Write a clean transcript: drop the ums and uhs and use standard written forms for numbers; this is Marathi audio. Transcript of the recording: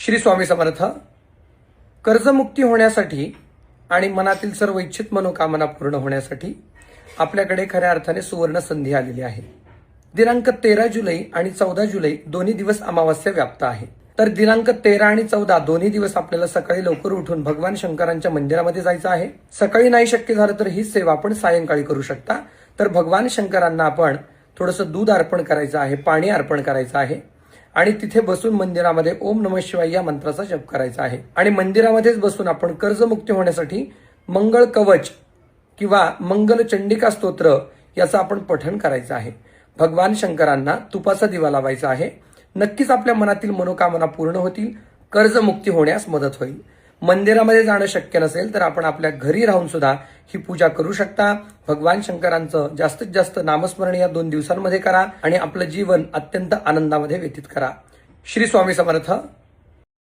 श्री स्वामी समर्थ. कर्जमुक्ती होण्यासाठी आणि मनातील सर्व इच्छित मनोकामना पूर्ण होण्यासाठी आपल्याकडे खऱ्या अर्थाने सुवर्ण संधी आलेली आहे. दिनांक 13 जुलै आणि 14 जुलै दोन्ही दिवस अमावास्या व्याप्त आहे. तर दिनांक 13 आणि 14 दोन्ही दिवस आपल्याला सकाळी लवकर उठून भगवान शंकरांच्या मंदिरामध्ये जायचं आहे. सकाळी नाही शक्य झालं तर ही सेवा आपण सायंकाळी करू शकता. तर भगवान शंकरांना आपण थोडंसं दूध अर्पण करायचं आहे, पाणी अर्पण करायचं आहे आणि तिथे बसून मंदिरामध्ये ओम नमः शिवाय या मंत्राचा जप करायचा आहे. आणि मंदिरामध्येच बसून आपण कर्जमुक्ती होण्यासाठी मंगळ कवच किंवा मंगल चंडिका स्तोत्र याचं आपण पठण करायचं आहे. भगवान शंकरांना तुपाचा दिवा लावायचा आहे. नक्कीच आपल्या मनातील मनोकामना पूर्ण होतील, कर्जमुक्ती होण्यास मदत होईल. मंदिरामध्ये जाणं शक्य नसेल तर आपण आपल्या घरी राहून सुद्धा ही पूजा करू शकता. भगवान शंकरांचं जास्तीत जास्त नामस्मरण या 2 दिवसांमध्ये करा आणि आपलं जीवन अत्यंत आनंदामध्ये व्यतीत करा. श्री स्वामी समर्थ.